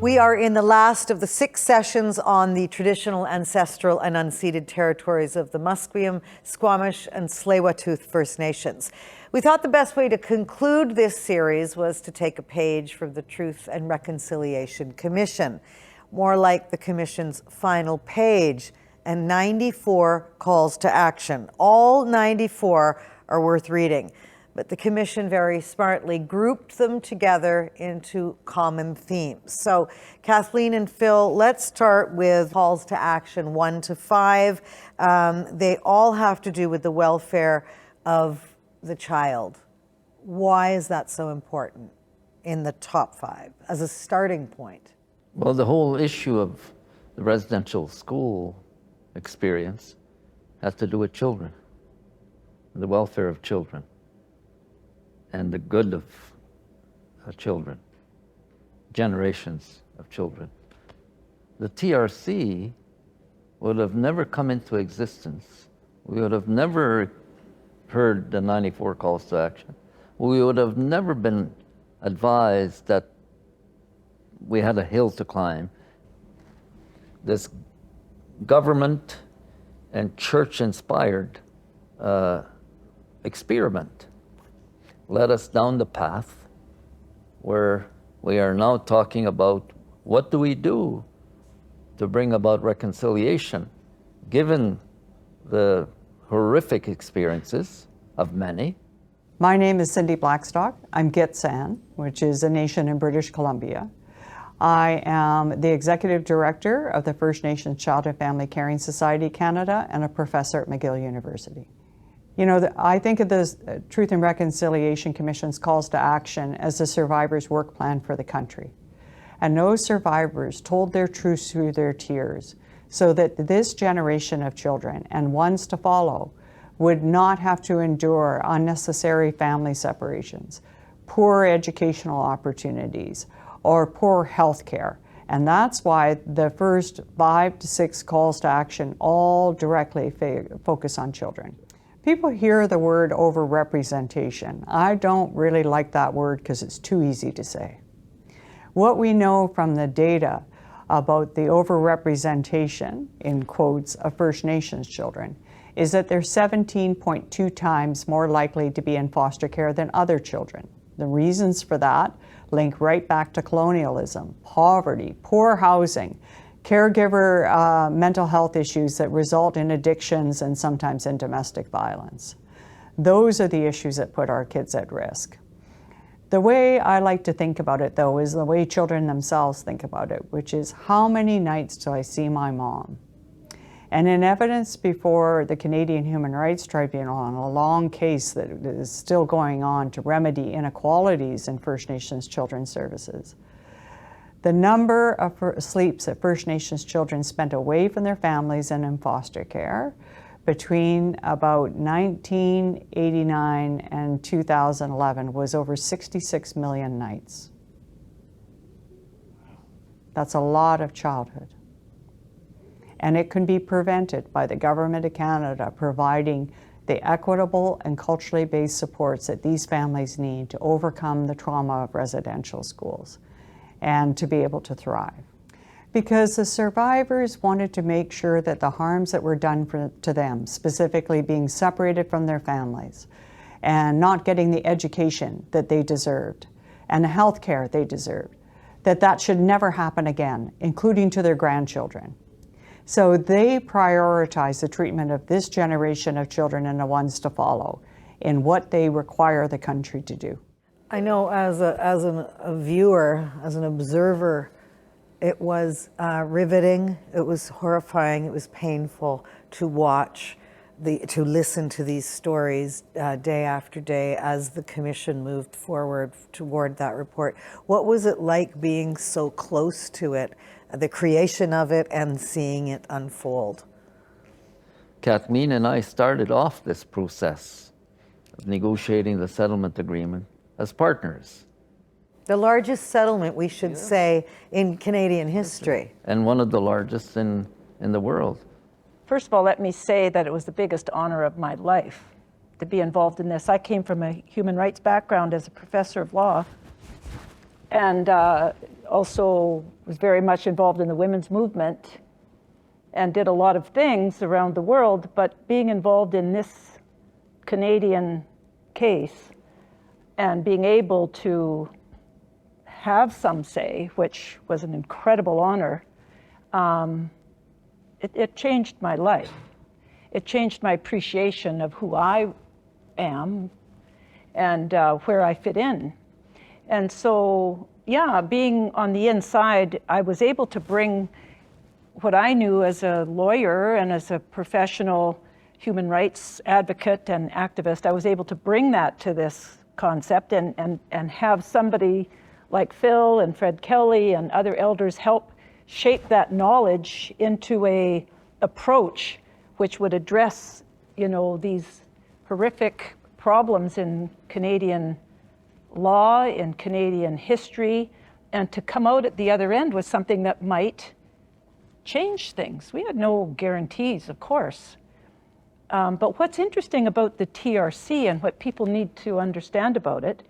We are in the last of the 6 sessions on the traditional, ancestral, and unceded territories of the Musqueam, Squamish, and Tsleil-Waututh First Nations. We thought the best way to conclude this series was to take a page from the Truth and Reconciliation Commission, more like the Commission's final page, and 94 calls to action. All 94 are worth reading, but the Commission very smartly grouped them together into common themes. So Kathleen and Phil, let's start with calls to action 1 to 5. They all have to do with the welfare of the child. Why is that so important in the top 5 as a starting point? Well, the whole issue of the residential school experience has to do with children, the welfare of children, and the good of children, generations of children. The TRC would have never come into existence. We would have never heard the 94 calls to action. We would have never been advised that we had a hill to climb. This government and church-inspired experiment led us down the path where we are now talking about what do we do to bring about reconciliation, given the horrific experiences of many. My name is Cindy Blackstock. I'm Gitxsan, which is a nation in British Columbia. I am the Executive Director of the First Nations Child and Family Caring Society Canada and a professor at McGill University. You know, I think of the Truth and Reconciliation Commission's calls to action as the survivors' work plan for the country. And those survivors told their truths through their tears so that this generation of children and ones to follow would not have to endure unnecessary family separations, poor educational opportunities, or poor health care. And that's why the first 5 to 6 calls to action all directly focus on children. People hear the word overrepresentation. I don't really like that word because it's too easy to say. What we know from the data about the overrepresentation, in quotes, of First Nations children is that they're 17.2 times more likely to be in foster care than other children. The reasons for that link right back to colonialism, poverty, poor housing, caregiver mental health issues that result in addictions and sometimes in domestic violence. Those are the issues that put our kids at risk. The way I like to think about it, though, is the way children themselves think about it, which is how many nights do I see my mom? And in evidence before the Canadian Human Rights Tribunal on a long case that is still going on to remedy inequalities in First Nations children's services, the number of sleeps that First Nations children spent away from their families and in foster care between about 1989 and 2011 was over 66 million nights. That's a lot of childhood. And it can be prevented by the Government of Canada providing the equitable and culturally based supports that these families need to overcome the trauma of residential schools and to be able to thrive. Because the survivors wanted to make sure that the harms that were done to them, specifically being separated from their families and not getting the education that they deserved and the health care they deserved, that should never happen again, including to their grandchildren. So they prioritize the treatment of this generation of children and the ones to follow in what they require the country to do. I know as a viewer, as an observer, it was riveting, it was horrifying, it was painful to watch, to listen to these stories day after day as the Commission moved forward toward that report. What was it like being so close to it, the creation of it and seeing it unfold? Kathleen and I started off this process of negotiating the settlement agreement as partners. The largest settlement, we should say, in Canadian history. And one of the largest in the world. First of all, let me say that it was the biggest honor of my life to be involved in this. I came from a human rights background as a professor of law, and also was very much involved in the women's movement and did a lot of things around the world, but being involved in this Canadian case and being able to have some say, which was an incredible honor, it changed my life. It changed my appreciation of who I am and where I fit in. And so, yeah, being on the inside, I was able to bring what I knew as a lawyer and as a professional human rights advocate and activist. I was able to bring that to this concept and have somebody like Phil and Fred Kelly and other elders help shape that knowledge into a approach which would address, you know, these horrific problems in Canadian law, in Canadian history, and to come out at the other end with something that might change things. We had no guarantees, of course. But what's interesting about the TRC and what people need to understand about it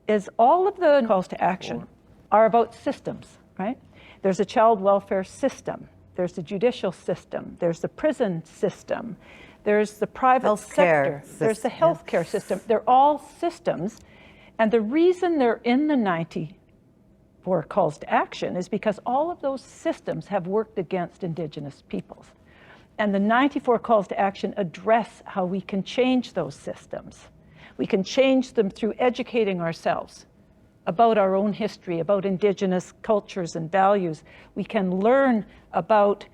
is all of the calls to action are about systems, right? There's a child welfare system. There's the judicial system. There's the prison system. There's the private sector. There's the healthcare system. They're all systems. And the reason they're in the 94 calls to action is because all of those systems have worked against Indigenous peoples. And the 94 calls to action address how we can change those systems. We can change them through educating ourselves about our own history, about Indigenous cultures and values. We can learn about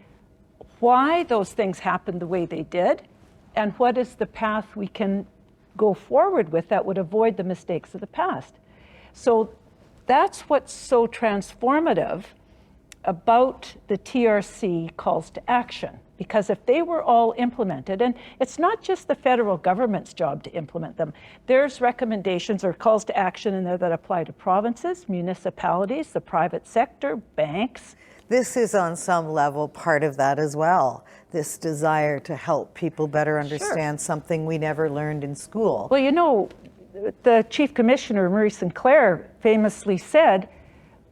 why those things happened the way they did and what is the path we can go forward with that would avoid the mistakes of the past. So that's what's so transformative about the TRC calls to action, because if they were all implemented, and it's not just the federal government's job to implement them, there's recommendations or calls to action in there that apply to provinces, municipalities, the private sector, banks. This is on some level part of that as well, this desire to help people better understand something we never learned in school. Well, you know, the Chief Commissioner, Murray Sinclair, famously said,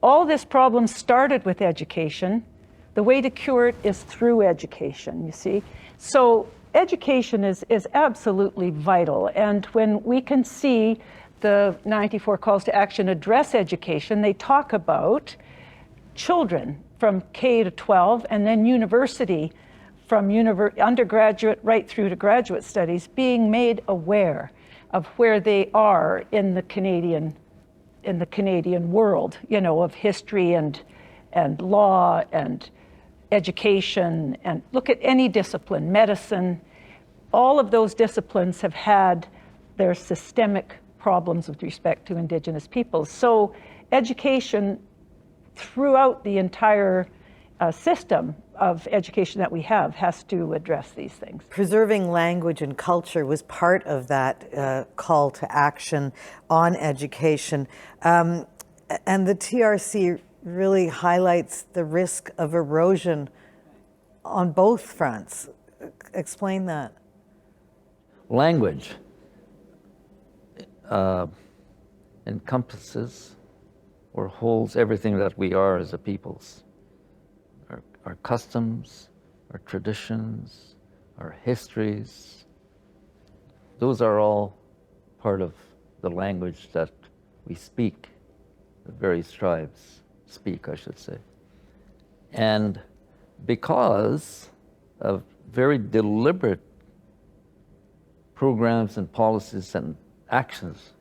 all this problem started with education. The way to cure it is through education, you see. So education is absolutely vital. And when we can see the 94 calls to action address education, they talk about children from K to 12 and then university, from undergraduate right through to graduate studies, being made aware of where they are in the Canadian world, you know, of history and law and education, and look at any discipline, medicine. All of those disciplines have had their systemic problems with respect to Indigenous peoples. So education throughout the entire system of education that we have has to address these things. Preserving language and culture was part of that call to action on education. And the TRC really highlights the risk of erosion on both fronts. Explain that. Language encompasses or holds everything that we are as a peoples. Our customs, our traditions, our histories, those are all part of the language that we speak, the various tribes speak, I should say. And because of very deliberate programs and policies and actions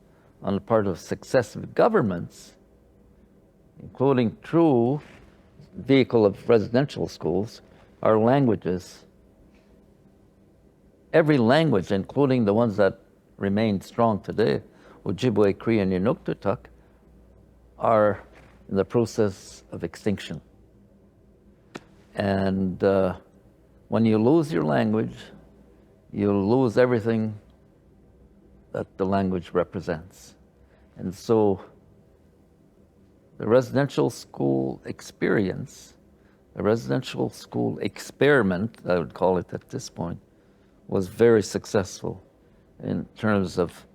on the part of successive governments, including through vehicle of residential schools, our languages, every language, including the ones that remain strong today, Ojibwe, Cree, and Inuktitut, are in the process of extinction. And when you lose your language, you lose everything that the language represents. And so the residential school experience, the residential school experiment, I would call it at this point, was very successful in terms of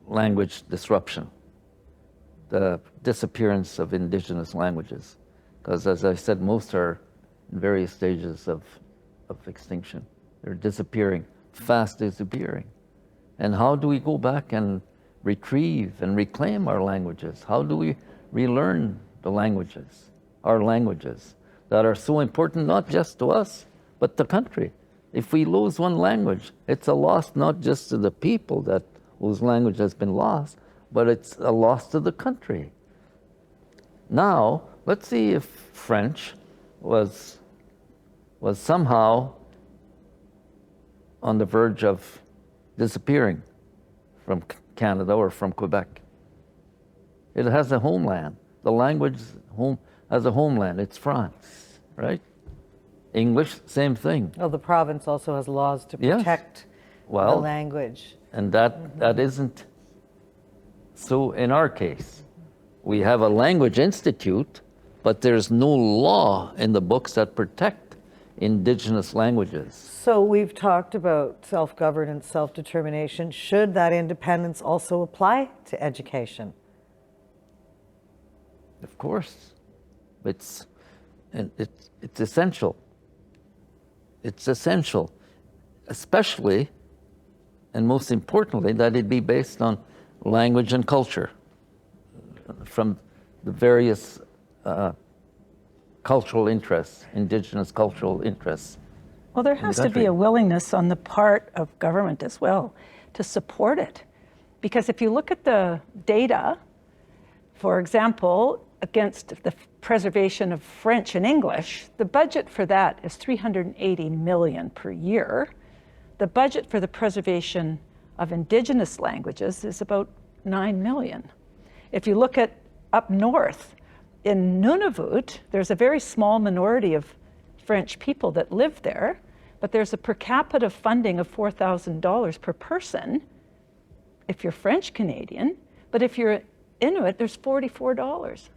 language disruption. the disappearance of Indigenous languages, because as I said, most are in various stages of extinction. They're disappearing, fast disappearing. And how do we go back and retrieve and reclaim our languages? How do we relearn the languages, our languages, that are so important not just to us, but the country? If we lose one language, it's a loss not just to the people whose language has been lost, but it's a loss to the country. Now, let's see if French was somehow on the verge of disappearing from Canada or from Quebec. It has a homeland. The language has a homeland. It's France, right? English, same thing. Well, the province also has laws to Yes. protect the Well, language. and that isn't so in our case. We have a language institute, but there's no law in the books that protect Indigenous languages. So we've talked about self-governance, self-determination. Should that independence also apply to education? Of course, it's essential. It's essential, especially and most importantly, that it be based on language and culture from the various cultural interests, Indigenous cultural interests. Well, there has to be a willingness on the part of government as well to support it. Because if you look at the data, for example, against the preservation of French and English, the budget for that is $380 million per year. The budget for the preservation of Indigenous languages is about $9 million. If you look at up north, in Nunavut, there's a very small minority of French people that live there, but there's a per capita funding of $4,000 per person if you're French Canadian, but if you're Inuit, there's $44.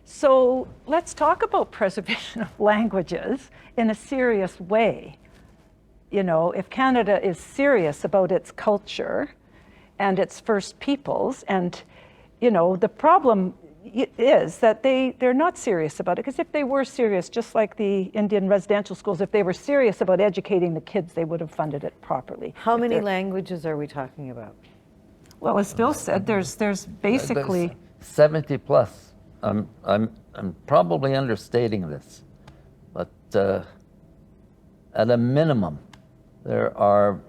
So let's talk about preservation of languages in a serious way. You know, if Canada is serious about its culture and its First Peoples, and, you know, the problem is that they're not serious about it, because if they were serious, just like the Indian residential schools, if they were serious about educating the kids, they would have funded it properly. How many languages are we talking about? Well, as Phil said, there's basically... There's 70 plus. I'm probably understating this, but at a minimum, there are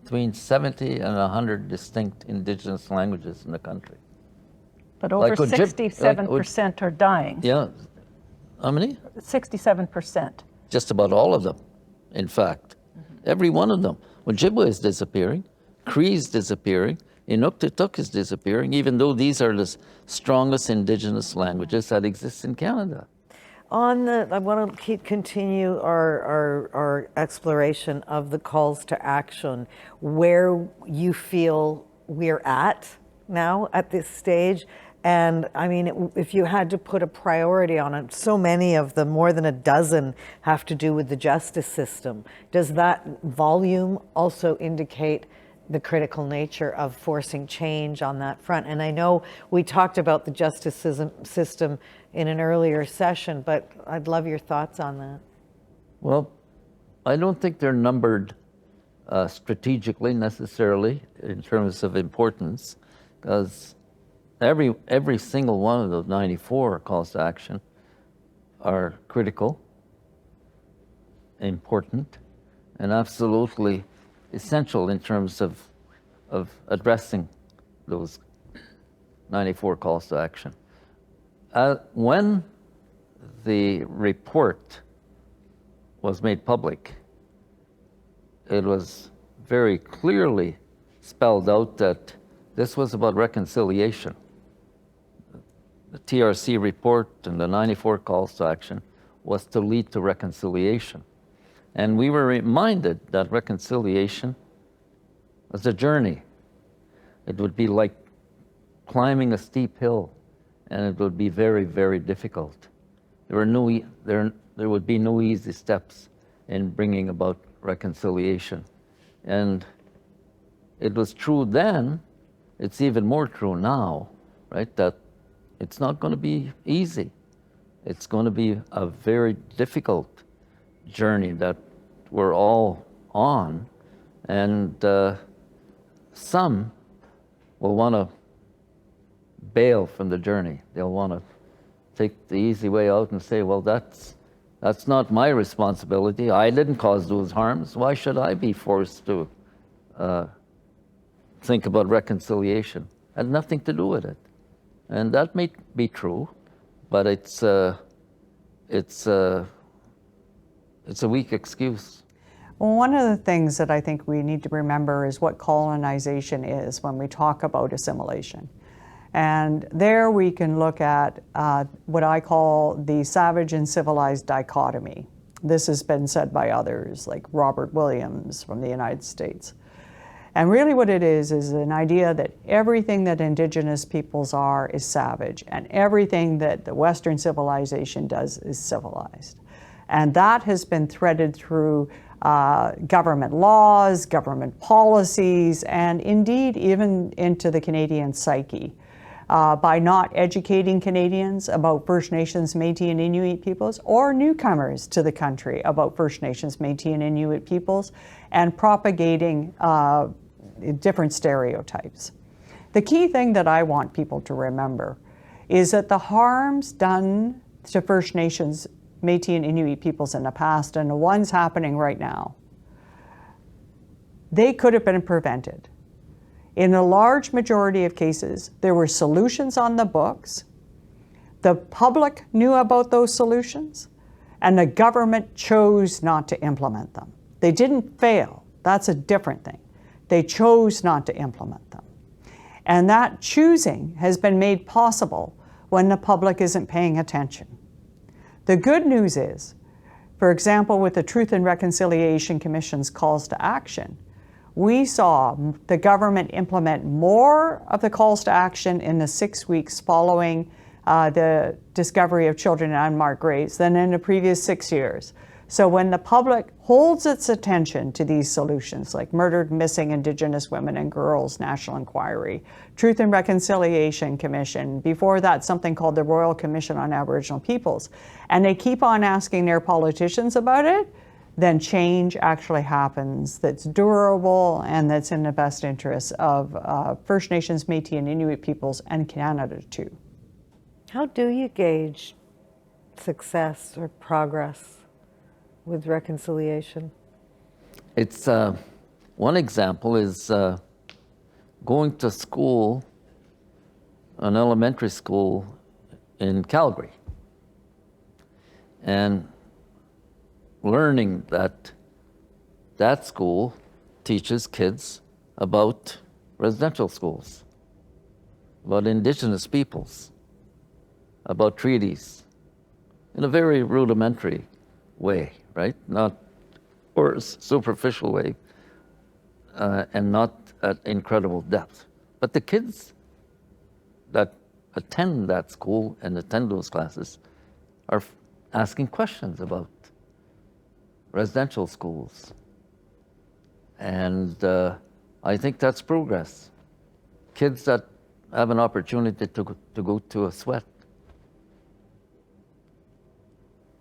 between 70 and 100 distinct Indigenous languages in the country. But over Like 67% are dying. Yeah, how many? 67%. Just about all of them, in fact. Every one of them. Ojibwe is disappearing, Cree is disappearing, Inuktitut is disappearing, even though these are the strongest Indigenous languages that exist in Canada. I want to continue our exploration of the calls to action, where you feel we're at now at this stage. And I mean, if you had to put a priority on it, so many of them, more than a dozen, have to do with the justice system. Does that volume also indicate the critical nature of forcing change on that front? And I know we talked about the justice system in an earlier session, but I'd love your thoughts on that. Well, I don't think they're numbered strategically necessarily in terms of importance, because every single one of those 94 calls to action are critical, important, and absolutely essential in terms of addressing those 94 calls to action. When the report was made public, it was very clearly spelled out that this was about reconciliation. The TRC report and the 94 calls to action was to lead to reconciliation. And we were reminded that reconciliation was a journey. It would be like climbing a steep hill, and it would be very, very difficult. There would be no easy steps in bringing about reconciliation. And it was true then, it's even more true now, right? That it's not going to be easy. It's going to be a very difficult journey that we're all on, and some will want to bail from the journey. They'll want to take the easy way out and say, well, that's not my responsibility. I didn't cause those harms. Why should I be forced to think about reconciliation? Had nothing to do with it. And that may be true, but it's a weak excuse. Well, one of the things that I think we need to remember is what colonization is when we talk about assimilation. And there we can look at what I call the savage and civilized dichotomy. This has been said by others, like Robert Williams from the United States. And really what it is an idea that everything that Indigenous peoples are is savage, and everything that the Western civilization does is civilized. And that has been threaded through government laws, government policies, and indeed even into the Canadian psyche. By not educating Canadians about First Nations, Métis, and Inuit peoples, or newcomers to the country about First Nations, Métis, and Inuit peoples, and propagating different stereotypes. The key thing that I want people to remember is that the harms done to First Nations, Métis, and Inuit peoples in the past, and the ones happening right now, they could have been prevented. In a large majority of cases, there were solutions on the books. The public knew about those solutions, and the government chose not to implement them. They didn't fail. That's a different thing. They chose not to implement them. And that choosing has been made possible when the public isn't paying attention. The good news is, for example, with the Truth and Reconciliation Commission's calls to action, we saw the government implement more of the calls to action in the 6 weeks following the discovery of children in unmarked graves than in the previous 6 years. So when the public holds its attention to these solutions, like Murdered, Missing Indigenous Women and Girls National Inquiry, Truth and Reconciliation Commission, before that something called the Royal Commission on Aboriginal Peoples, and they keep on asking their politicians about it, then change actually happens that's durable and that's in the best interests of First Nations, Métis, and Inuit peoples, and Canada too. How do you gauge success or progress with reconciliation? It's one example is going to school, an elementary school in Calgary, and learning that that school teaches kids about residential schools, about Indigenous peoples, about treaties, in a very rudimentary way, right? Not, or superficial way, and not at incredible depth. But the kids that attend that school and attend those classes are asking questions about residential schools. And I think that's progress. Kids that have an opportunity to go to a sweat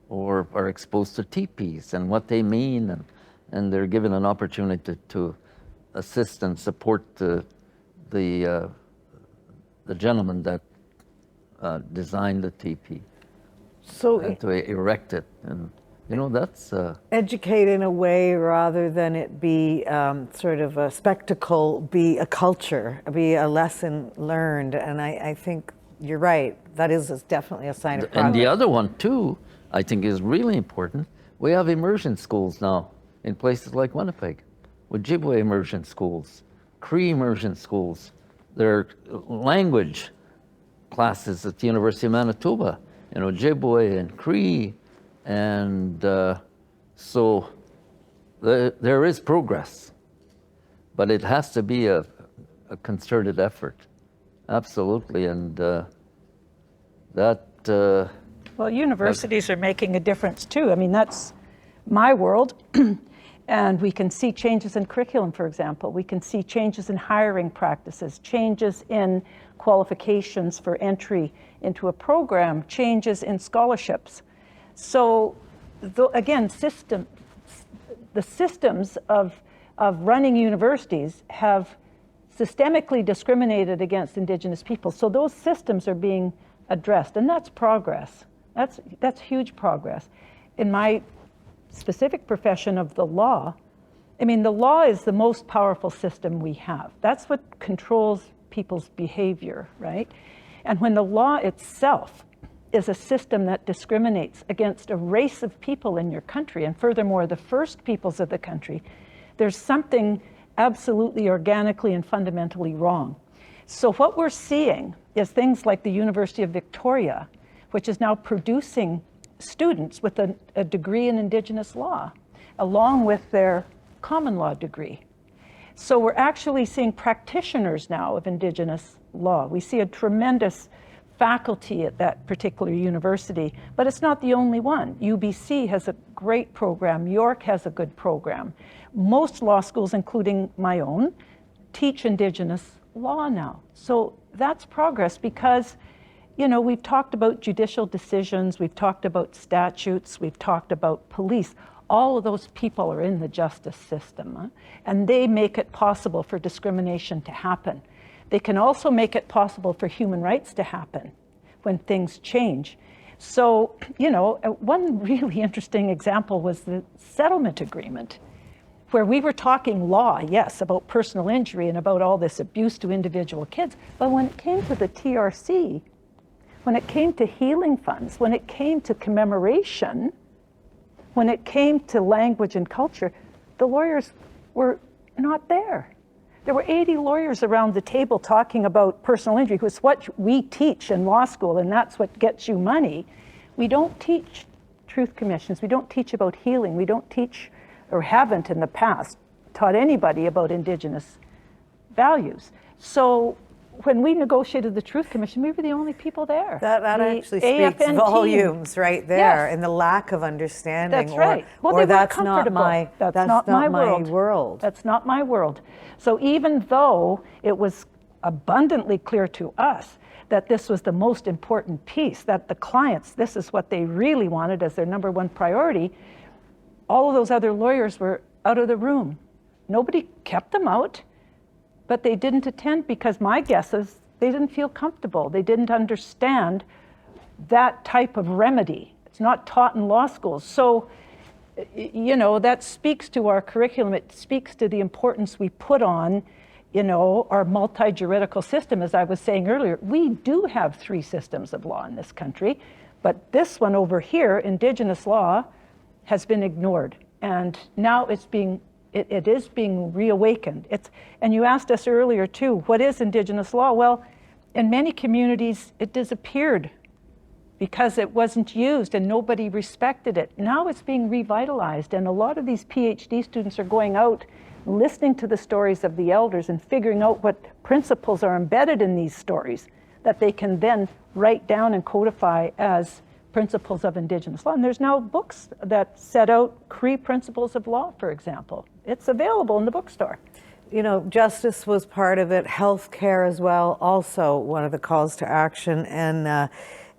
or are exposed to teepees and what they mean, and they're given an opportunity to assist and support the gentleman that designed the teepee, So and to erect it. And you know, that's educate in a way rather than it be sort of a spectacle, be a culture, be a lesson learned. And I think you're right. That is definitely a sign of progress. And the other one too, I think, is really important. We have immersion schools now in places like Winnipeg, Ojibwe immersion schools, Cree immersion schools. There are language classes at the University of Manitoba in Ojibwe and Cree, and so there is progress, but it has to be a concerted effort, absolutely, and that. Well, universities are making a difference too. I mean, that's my world. And we can see changes in curriculum, for example. We can see changes in hiring practices, changes in qualifications for entry into a program, changes in scholarships. So again, the systems of running universities have systemically discriminated against Indigenous people. So those systems are being addressed, and that's progress. That's huge progress. In my specific profession of the law, I mean, the law is the most powerful system we have. That's what controls people's behavior, right? And when the law itself is a system that discriminates against a race of people in your country, and furthermore, the first peoples of the country, there's something absolutely organically and fundamentally wrong. So what we're seeing is things like the University of Victoria, which is now producing students with a degree in Indigenous law, along with their common law degree. So we're actually seeing practitioners now of Indigenous law. We see a tremendous faculty at that particular university, but it's not the only one. UBC has a great program. York has a good program. Most law schools, including my own, teach Indigenous law now. So that's progress because, you know, we've talked about judicial decisions, we've talked about statutes, we've talked about police. All of those people are in the justice system, and they make it possible for discrimination to happen. They can also make it possible for human rights to happen when things change. So, you know, one really interesting example was the settlement agreement, where we were talking law, yes, about personal injury and about all this abuse to individual kids, but when it came to the TRC, when it came to healing funds, when it came to commemoration, when it came to language and culture, the lawyers were not there. There were 80 lawyers around the table talking about personal injury, which is what we teach in law school, and that's what gets you money. We don't teach truth commissions. We don't teach about healing. We don't teach, or haven't in the past, taught anybody about Indigenous values. So when we negotiated the Truth Commission, we were the only people there. That The actually speaks AFN volumes right there, Yes. and the lack of understanding. That's right. Well, or they weren't that's not comfortable. my That's not my world. world. That's not my world. So even though it was abundantly clear to us that this was the most important piece, that the clients, this is what they really wanted as their number one priority, all of those other lawyers were out of the room. Nobody kept them out, but they didn't attend because my guess is they didn't feel comfortable. They didn't understand that type of remedy. It's not taught in law schools. So, you know, that speaks to our curriculum. It speaks to the importance we put on, you know, our multi-juridical system. As I was saying earlier, we do have 3 systems of law in this country, but this one over here, Indigenous law, has been ignored. And now it is being reawakened. And you asked us earlier too, what is Indigenous law? Well, in many communities, it disappeared because it wasn't used and nobody respected it. Now it's being revitalized, and a lot of these PhD students are going out, listening to the stories of the elders and figuring out what principles are embedded in these stories that they can then write down and codify as principles of Indigenous law. And there's now books that set out Cree principles of law, for example. It's available in the bookstore. You know, justice was part of it, healthcare as well, also one of the calls to action. And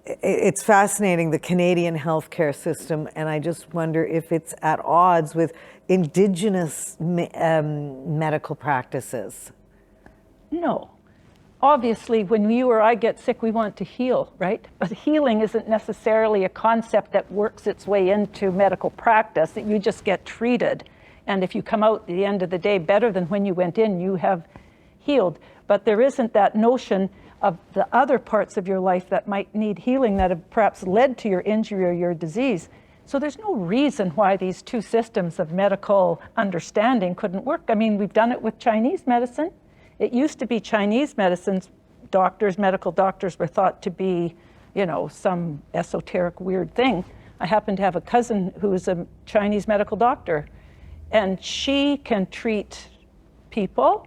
it's fascinating, the Canadian healthcare system, and I just wonder if it's at odds with Indigenous medical practices. No. Obviously, when you or I get sick, we want to heal, right? But healing isn't necessarily a concept that works its way into medical practice, that you just get treated. And if you come out at the end of the day better than when you went in, you have healed. But there isn't that notion of the other parts of your life that might need healing that have perhaps led to your injury or your disease. So there's no reason why these 2 systems of medical understanding couldn't work. I mean, we've done it with Chinese medicine. It used to be Chinese medicines, doctors, medical doctors were thought to be, you know, some esoteric weird thing. I happen to have a cousin who is a Chinese medical doctor, and she can treat people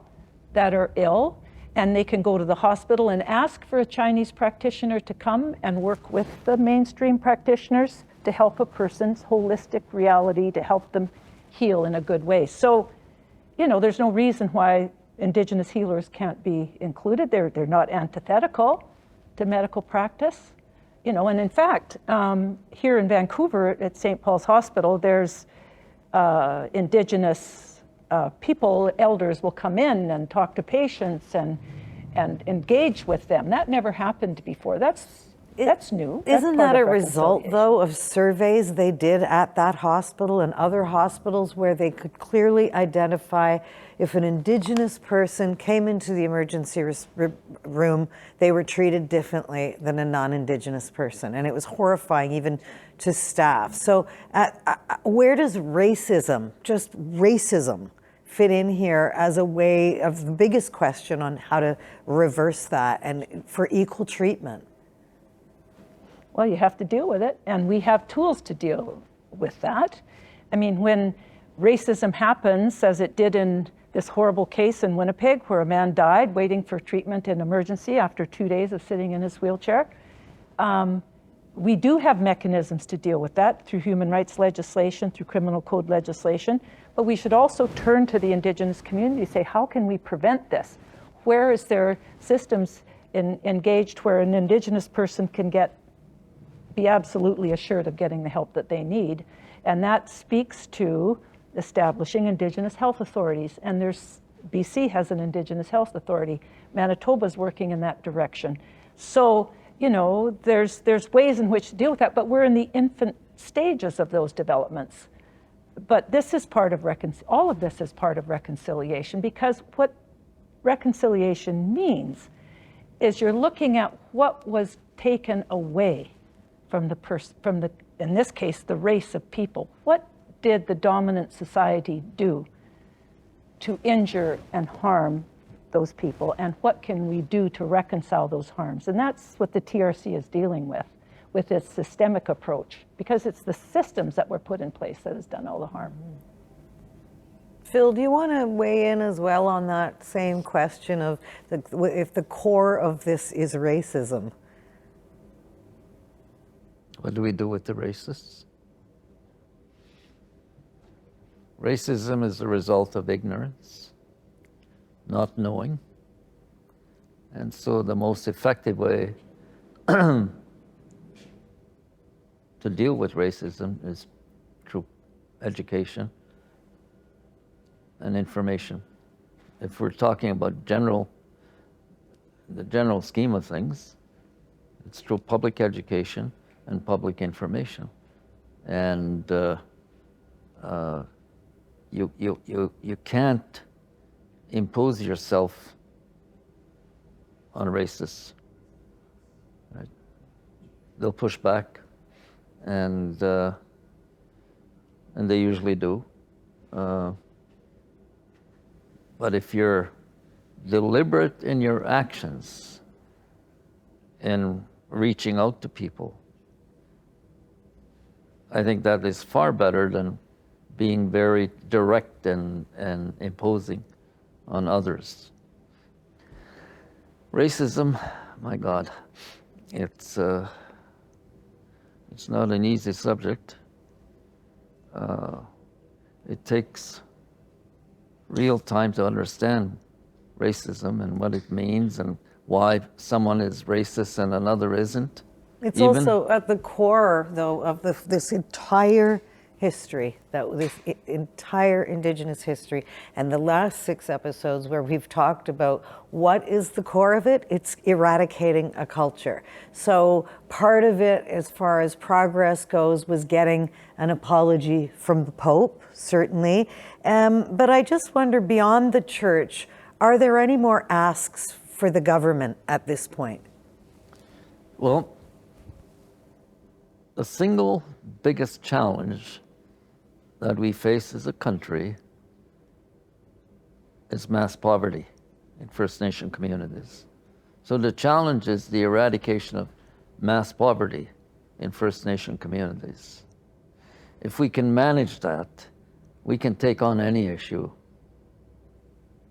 that are ill, and they can go to the hospital and ask for a Chinese practitioner to come and work with the mainstream practitioners to help a person's holistic reality, to help them heal in a good way. So, you know, there's no reason why Indigenous healers can't be included. They're not antithetical to medical practice. You know, and in fact, here in Vancouver at St. Paul's Hospital, there's Indigenous people, elders will come in and talk to patients and engage with them. That never happened before. That's new. That's Isn't part that a of result, reconciliation. though, of surveys they did at that hospital and other hospitals where they could clearly identify if an Indigenous person came into the emergency room, they were treated differently than a non-Indigenous person. And it was horrifying even to staff. So where does racism, just racism, fit in here as a way of the biggest question on how to reverse that and for equal treatment? Well, you have to deal with it, and we have tools to deal with that. I mean, when racism happens, as it did in this horrible case in Winnipeg, where a man died waiting for treatment in emergency after 2 days of sitting in his wheelchair, we do have mechanisms to deal with that through human rights legislation, through criminal code legislation, but we should also turn to the Indigenous community and say, how can we prevent this? Where is there systems engaged where an Indigenous person can be absolutely assured of getting the help that they need? And that speaks to establishing Indigenous health authorities. And BC has an Indigenous health authority. Manitoba's working in that direction. So, you know, there's ways in which to deal with that, but we're in the infant stages of those developments. But this is part of all of this is part of reconciliation, because what reconciliation means is you're looking at what was taken away from the in this case, the race of people. What did the dominant society do to injure and harm those people, and what can we do to reconcile those harms? And that's what the TRC is dealing with its systemic approach, because it's the systems that were put in place that has done all the harm. Phil, do you want to weigh in as well on that same question of if the core of this is racism? What do we do with the racists? Racism is the result of ignorance, not knowing. And so the most effective way to deal with racism is through education and information. If we're talking about the general scheme of things, it's through public education and public information. And you can't impose yourself on racists. Right? They'll push back, and they usually do. But if you're deliberate in your actions in reaching out to people, I think that is far better than being very direct and imposing on others. Racism, my God, it's not an easy subject. It takes real time to understand racism and what it means and why someone is racist and another isn't. It's also at the core, though, of this entire history, this entire Indigenous history, and the last 6 episodes where we've talked about what is the core of it. It's eradicating a culture. So part of it, as far as progress goes, was getting an apology from the Pope, certainly. But I just wonder, beyond the church, are there any more asks for the government at this point? Well, the single biggest challenge that we face as a country is mass poverty in First Nation communities. So the challenge is the eradication of mass poverty in First Nation communities. If we can manage that, we can take on any issue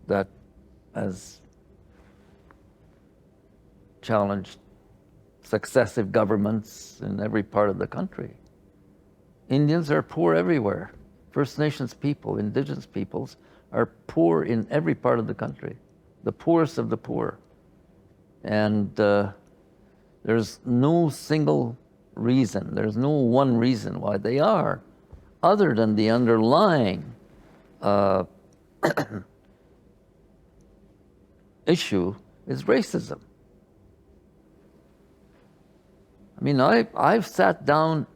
that has challenged successive governments in every part of the country. Indians are poor everywhere. First Nations people, Indigenous peoples, are poor in every part of the country, the poorest of the poor. And there's no single reason, there's no one reason why they are, other than the underlying issue is racism. I mean, I've sat down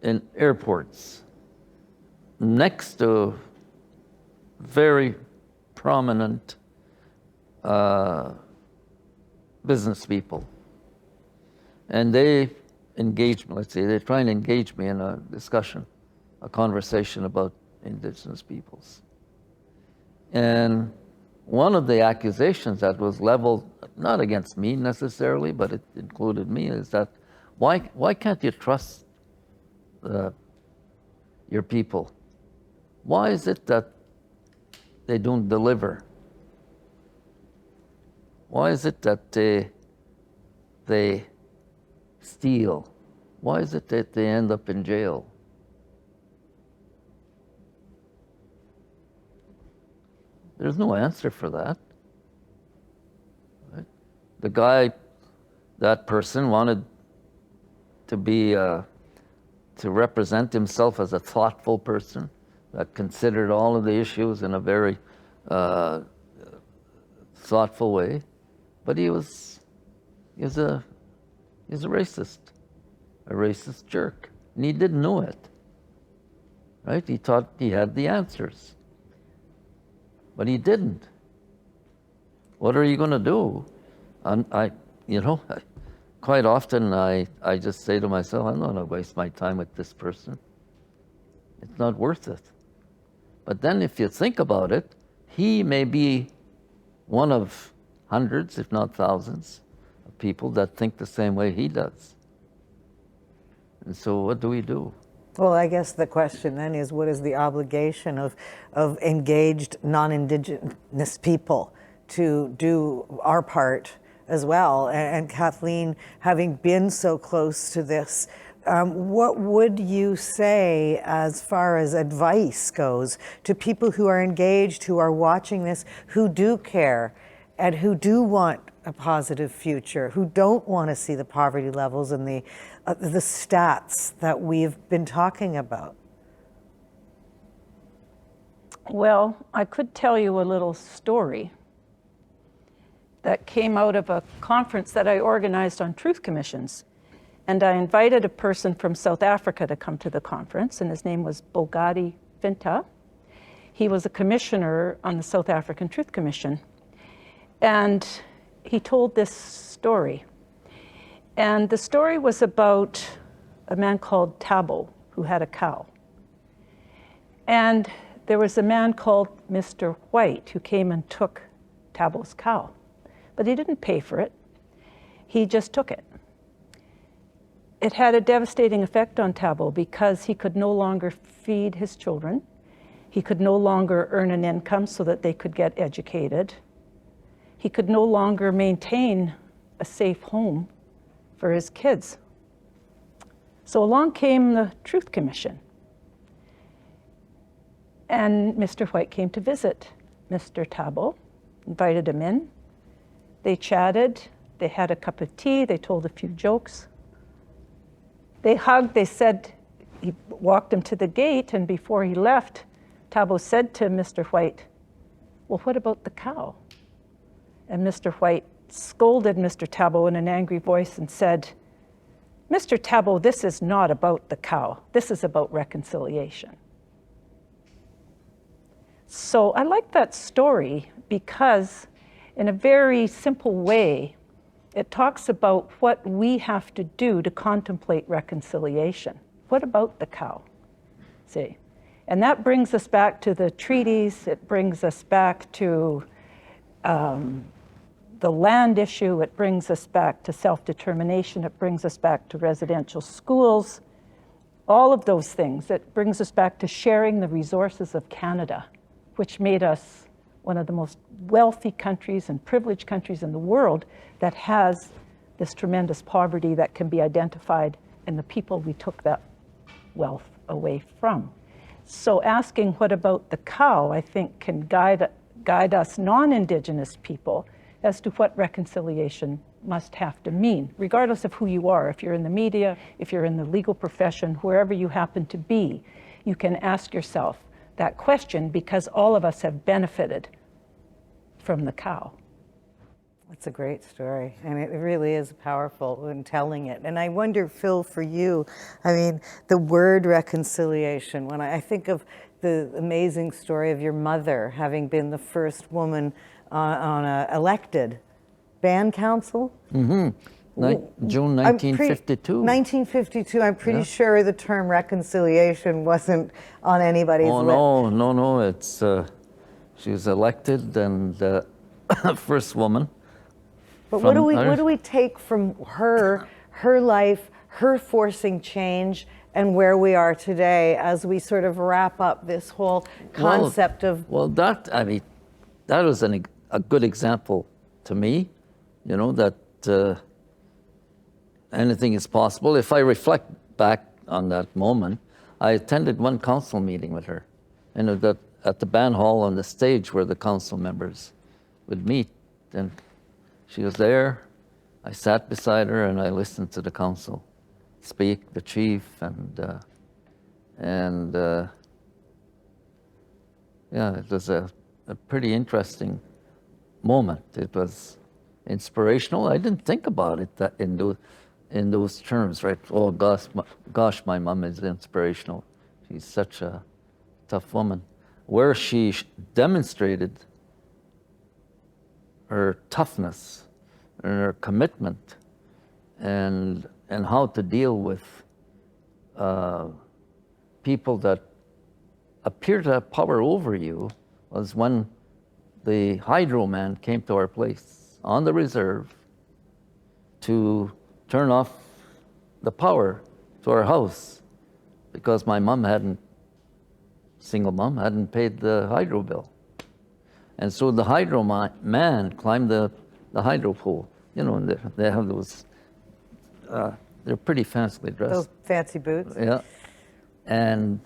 in airports next to very prominent business people, and they engage me, let's say, they try and engage me in a discussion, a conversation about Indigenous peoples. And one of the accusations that was leveled, not against me necessarily, but it included me, is that why can't you trust your people? Why is it that they don't deliver? Why is it that they steal? Why is it that they end up in jail? There's no answer for that. Right? The guy, that person wanted to be, to represent himself as a thoughtful person that considered all of the issues in a very thoughtful way, but he was a racist jerk, and he didn't know it. Right? He thought he had the answers, but he didn't. What are you going to do? Quite often I just say to myself, I'm not going to waste my time with this person. It's not worth it. But then if you think about it, he may be one of hundreds, if not thousands, of people that think the same way he does. And so what do we do? Well, I guess the question then is, what is the obligation of engaged non-Indigenous people to do our part as well? And Kathleen, having been so close to this, what would you say as far as advice goes to people who are engaged, who are watching this, who do care, and who do want a positive future, who don't want to see the poverty levels and the stats that we've been talking about? Well, I could tell you a little story that came out of a conference that I organized on truth commissions. And I invited a person from South Africa to come to the conference, and his name was Bogadi Finta. He was a commissioner on the South African Truth Commission. And he told this story. And the story was about a man called Thabo, who had a cow. And there was a man called Mr. White who came and took Thabo's cow. But he didn't pay for it. He just took it. It had a devastating effect on Thabo because he could no longer feed his children. He could no longer earn an income so that they could get educated. He could no longer maintain a safe home for his kids. So along came the Truth Commission. And Mr. White came to visit Mr. Thabo, invited him in. They chatted, they had a cup of tea, they told a few jokes. They hugged, they said, he walked him to the gate, and before he left, Thabo said to Mr. White, well, what about the cow? And Mr. White scolded Mr. Thabo in an angry voice and said, Mr. Thabo, this is not about the cow. This is about reconciliation. So I like that story because in a very simple way, it talks about what we have to do to contemplate reconciliation. What about the cow? See? And that brings us back to the treaties. It brings us back to the land issue. It brings us back to self-determination. It brings us back to residential schools. All of those things. It brings us back to sharing the resources of Canada, which made us one of the most wealthy countries and privileged countries in the world that has this tremendous poverty that can be identified in the people we took that wealth away from. So asking what about the cow, I think, can guide us non-Indigenous people as to what reconciliation must have to mean, regardless of who you are. If you're in the media, if you're in the legal profession, wherever you happen to be, you can ask yourself that question, because all of us have benefited from the cow. It's a great story, and it really is powerful in telling it. And I wonder, Phil, for you, I mean, the word reconciliation, when I think of the amazing story of your mother having been the first woman on an elected band council. Mm-hmm. June 1952. 1952, I'm pretty sure the term reconciliation wasn't on anybody's lip. No, it's, she was elected and first woman. But what do we take from her life, her forcing change, and where we are today as we sort of wrap up this whole concept of... Well, that was a good example to me, you know, that anything is possible. If I reflect back on that moment, I attended one council meeting with her, and at the band hall on the stage where the council members would meet, and she was there. I sat beside her and I listened to the council speak, the chief, and yeah, it was a pretty interesting moment. It was inspirational. I didn't think about it in those terms, right? Oh gosh, my mom is inspirational. She's such a tough woman. Where she demonstrated her toughness and her commitment and how to deal with people that appear to have power over you was when the hydro man came to our place on the reserve to turn off the power to our house because my mom single mom hadn't paid the hydro bill. And so the hydro man climbed the hydro pole. You know, and they have those, they're pretty fancily dressed. Those fancy boots. Yeah. And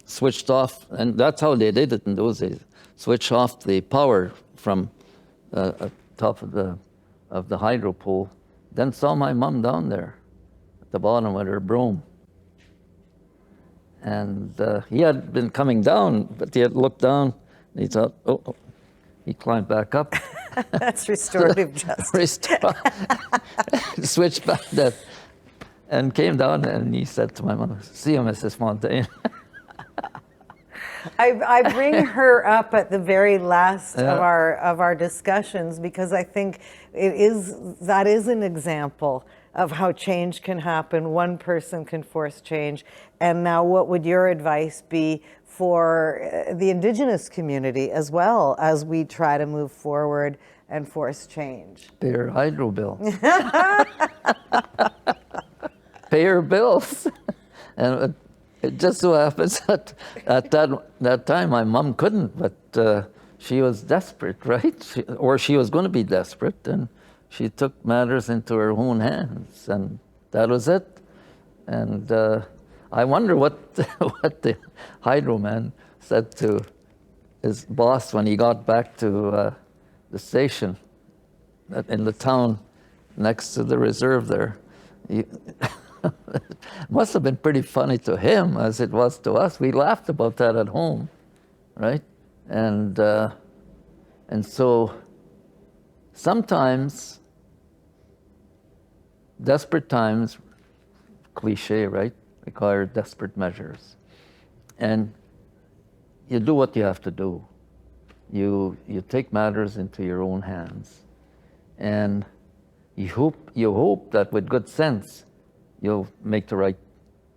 switched off, and that's how they did it in those days. Switch off the power from top of the hydro pole. Then saw my mom down there at the bottom with her broom. And he had been coming down, but he had looked down, and he thought, oh. He climbed back up. That's restorative justice. Switched back that, and came down, and he said to my mother, "See you, Mrs. Fontaine." I bring her up at the very last of our discussions because I think that is an example of how change can happen. One person can force change. And now what would your advice be for the Indigenous community as well as we try to move forward and force change? Pay your hydro bill. Pay your bills. And it just so happens that at that time my mom couldn't, but she was desperate, right? She was going to be desperate, and she took matters into her own hands, and that was it. And I wonder what the hydro man said to his boss when he got back to the station in the town next to the reserve there. It must have been pretty funny to him as it was to us. We laughed about that at home, right? And so sometimes desperate times, cliche, right, require desperate measures. And you do what you have to do. You take matters into your own hands. And you hope that with good sense, you'll make the right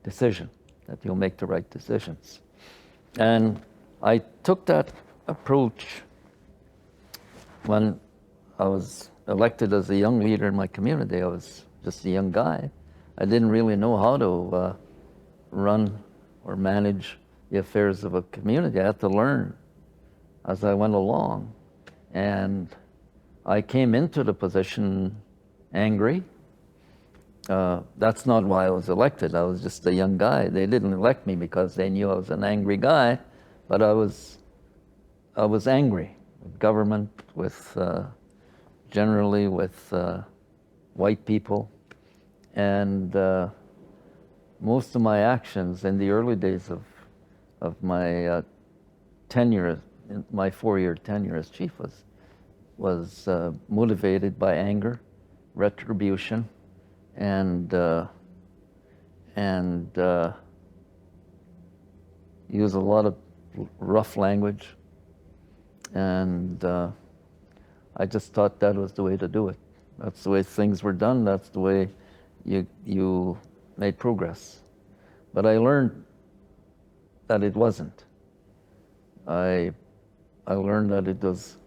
decision, that you'll make the right decisions. And I took that approach when I was elected as a young leader in my community. I was just a young guy. I didn't really know how to run or manage the affairs of a community. I had to learn as I went along. And I came into the position angry. that's not why I was elected. I was just a young guy. They didn't elect me because they knew I was an angry guy, but I was angry with government, with generally with white people, and most of my actions in the early days of my tenure, my 4-year tenure as chief, was motivated by anger, retribution, and use a lot of rough language, and I just thought that was the way to do it. That's the way things were done. That's the way you made progress. But I learned that it wasn't. I learned that it was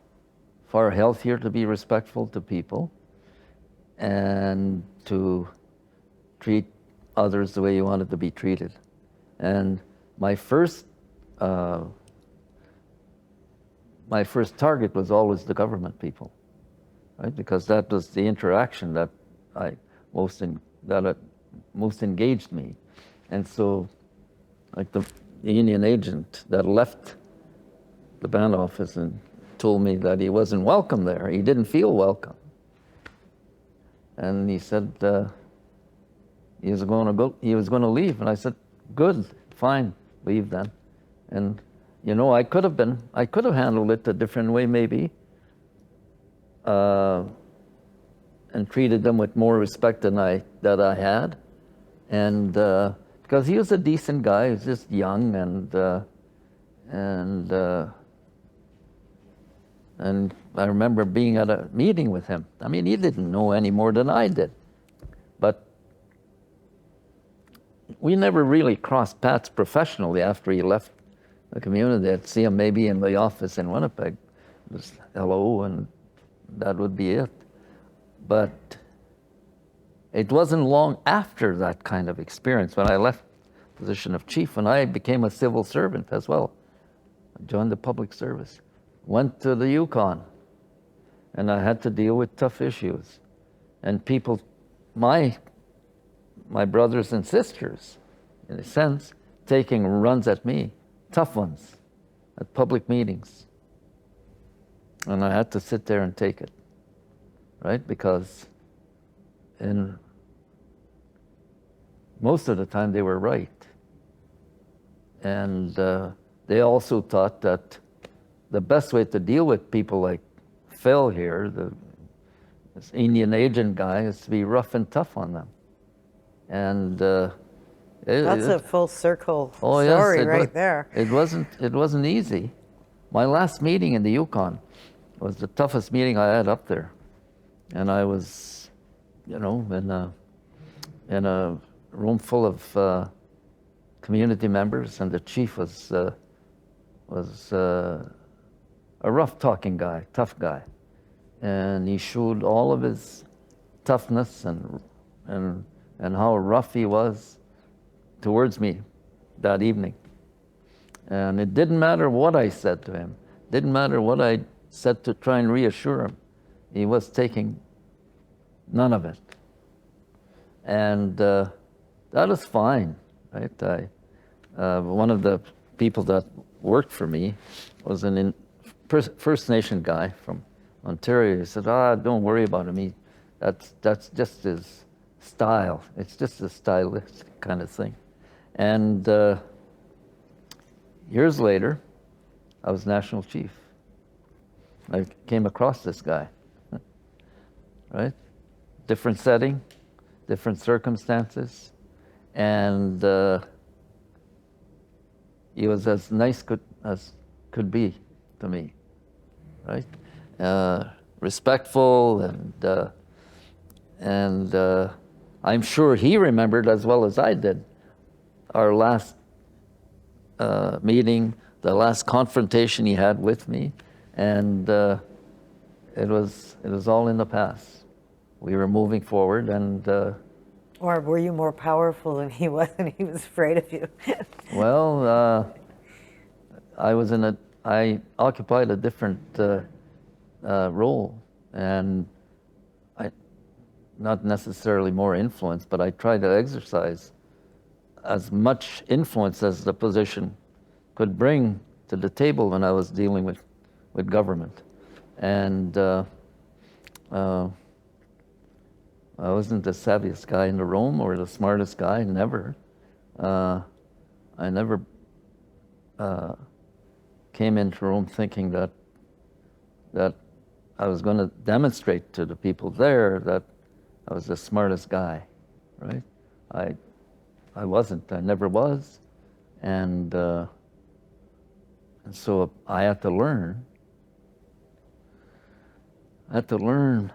far healthier to be respectful to people and to treat others the way you wanted to be treated. And my first target was always the government people, right? Because that was the interaction that most engaged me. And so, like the Indian agent that left the band office and told me that he wasn't welcome there. He didn't feel welcome. And he said he was going to leave. And I said, good, fine, leave then. And you know, I could have handled it a different way maybe, and treated them with more respect than I had. And because he was a decent guy, he was just young, and I remember being at a meeting with him. I mean, he didn't know any more than I did, but we never really crossed paths professionally after he left the community. I'd see him maybe in the office in Winnipeg, just hello, and that would be it. But it wasn't long after that kind of experience when I left the position of chief, and I became a civil servant as well. I joined the public service, went to the Yukon, and I had to deal with tough issues. And people, my brothers and sisters, in a sense, taking runs at me, tough ones, at public meetings. And I had to sit there and take it, right? Because most of the time they were right. And they also thought that the best way to deal with people like Phil here, this Indian agent guy, is to be rough and tough on them. And That's a full circle yes, story right there. It wasn't easy. My last meeting in the Yukon was the toughest meeting I had up there, and I was, you know, in a room full of community members, and the chief was a rough talking guy, tough guy, and he showed all of his toughness and how rough he was towards me that evening. And it didn't matter what I said to him, didn't matter what I said to try and reassure him, he was taking none of it. And that is fine, right? One of the people that worked for me was an First Nation guy from Ontario. He said, don't worry about him. That's just his style. It's just a stylistic kind of thing. And years later, I was national chief. I came across this guy, right? Different setting, different circumstances, and he was as nice as could be to me, right? Respectful, and I'm sure he remembered as well as I did our last meeting, the last confrontation he had with me, and it was all in the past. We were moving forward, and Or were you more powerful than he was, and he was afraid of you? well, I occupied a different role, and not necessarily more influence, but I tried to exercise as much influence as the position could bring to the table when I was dealing with government. And I wasn't the savviest guy in the room or the smartest guy, never. I never came into Rome thinking that I was going to demonstrate to the people there that I was the smartest guy, right? I wasn't. I never was, and so I had to learn. I had to learn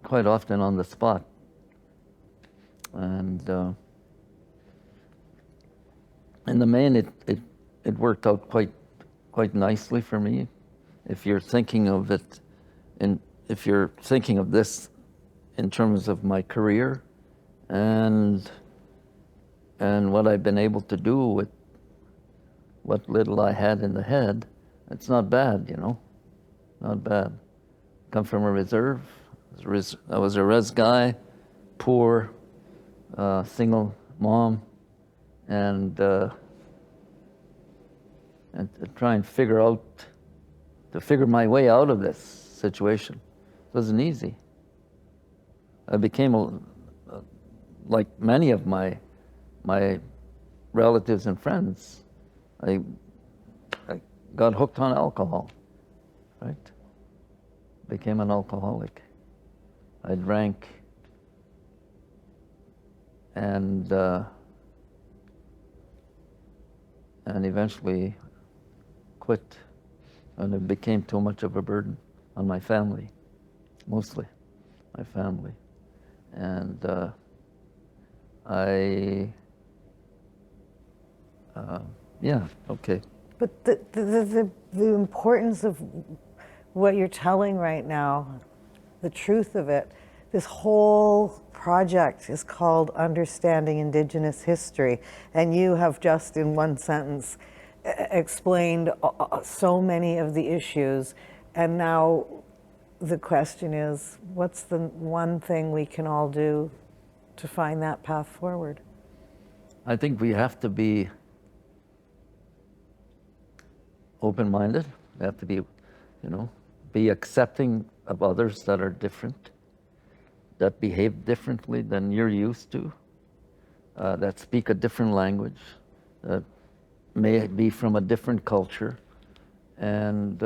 quite often on the spot, and in the main, it worked out quite nicely for me. If you're thinking of it, if you're thinking of this in terms of my career and what I've been able to do with what little I had in the head, it's not bad, you know, not bad. Come from a reserve. I was a res guy, poor, single mom, and to try and figure my way out of this situation. It wasn't easy. I became like many of my relatives and friends. I got hooked on alcohol, right? Became an alcoholic. I drank and eventually quit, and it became too much of a burden on my family, mostly my family. And yeah, okay. But the importance of what you're telling right now, the truth of it, this whole project is called Understanding Indigenous History, and you have just in one sentence explained so many of the issues, and now the question is, what's the one thing we can all do to find that path forward? I think we have to be open-minded. We have to be, be accepting of others that are different, that behave differently than you're used to, that speak a different language, that may be from a different culture, and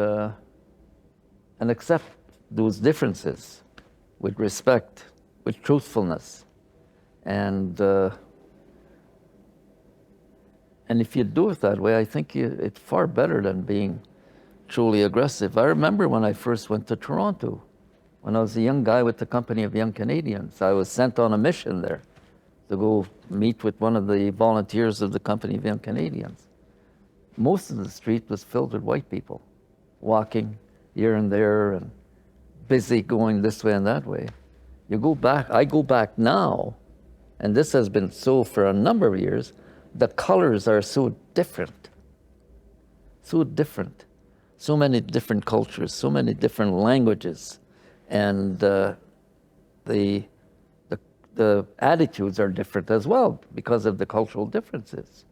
accept those differences with respect, with truthfulness, and if you do it that way, I think it's far better than being truly aggressive. I remember when I first went to Toronto, when I was a young guy with the Company of Young Canadians. I was sent on a mission there to go meet with one of the volunteers of the Company of Young Canadians. Most of the street was filled with white people, walking here and there and busy going this way and that way. I go back now, and this has been so for a number of years, the colors are so different, so many different cultures, so many different languages, and the attitudes are different as well because of the cultural differences.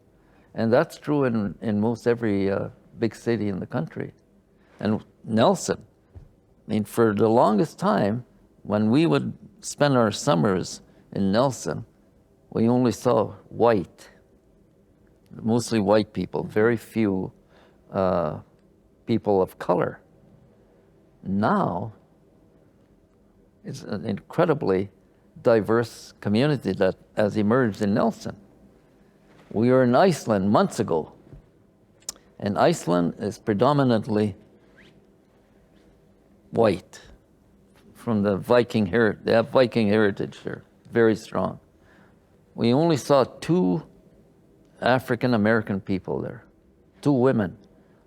And that's true in most every big city in the country. And Nelson, I mean, for the longest time, when we would spend our summers in Nelson, we only saw white, mostly white people, very few people of color. Now, it's an incredibly diverse community that has emerged in Nelson. We were in Iceland months ago, and Iceland is predominantly white from the Viking heritage. They have Viking heritage there, very strong. We only saw 2 African American people there, 2 women.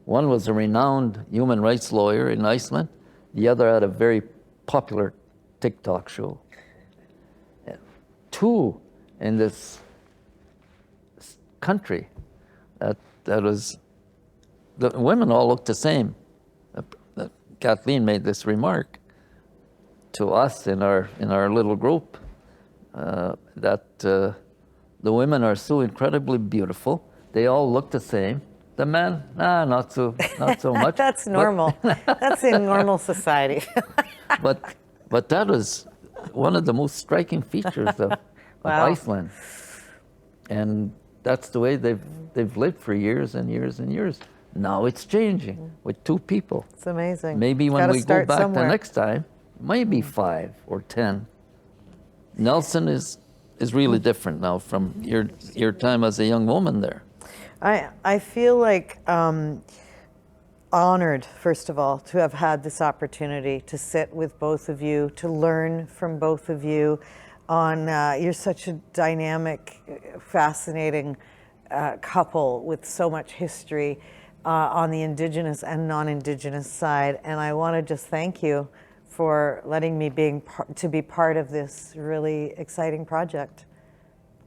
One was a renowned human rights lawyer in Iceland. The other had a very popular TikTok show. 2 in this country that was, the women all looked the same. Kathleen made this remark. to us in our little group that the women are so incredibly beautiful. They all look the same. The men, not so much. That's normal. That's in normal society. But that was one of the most striking features of Wow. Iceland. And that's the way they've lived for years and years and years. Now it's changing with 2 people. It's amazing. Maybe when Gotta we go start back somewhere. the next time, maybe 5 or 10. Nelson is really different now from your time as a young woman there. I feel like honored, first of all, to have had this opportunity to sit with both of you, to learn from both of you on, you're such a dynamic, fascinating couple with so much history on the Indigenous and non-Indigenous side. And I want to just thank you for letting me to be part of this really exciting project.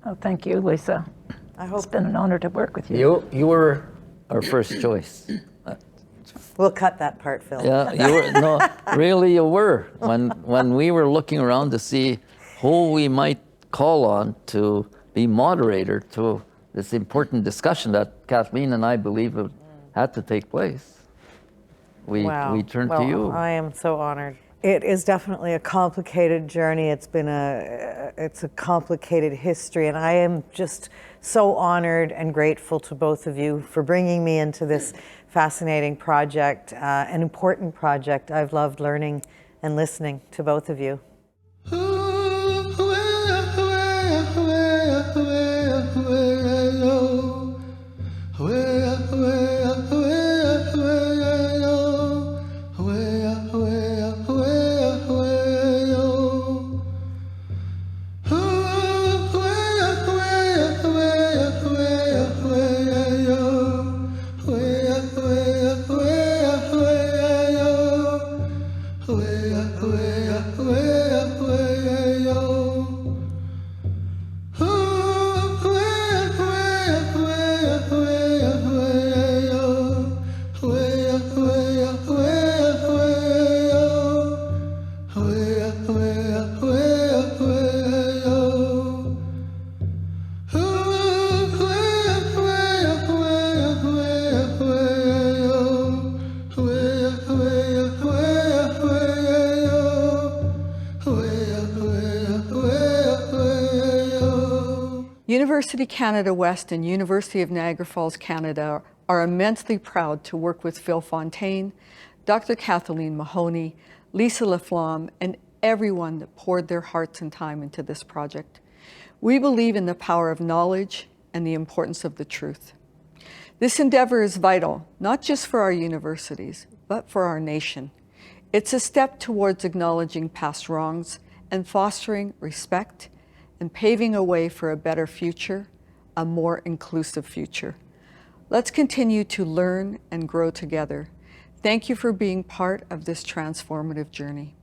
Oh, thank you, Lisa. I hope It's been an honor to work with you. You were our first choice. we'll cut that part, Phil. Yeah, you were. No, really, you were. When we were looking around to see who we might call on to be moderator to this important discussion that Kathleen and I believe had to take place, we turned to you. I am so honored. It is definitely a complicated journey. It's a complicated history, and I am just so honored and grateful to both of you for bringing me into this fascinating project, an important project. I've loved learning and listening to both of you. University Canada West and University of Niagara Falls, Canada are immensely proud to work with Phil Fontaine, Dr. Kathleen Mahoney, Lisa Laflamme, and everyone that poured their hearts and time into this project. We believe in the power of knowledge and the importance of the truth. This endeavor is vital, not just for our universities, but for our nation. It's a step towards acknowledging past wrongs and fostering respect and paving a way for a better future, a more inclusive future. Let's continue to learn and grow together. Thank you for being part of this transformative journey.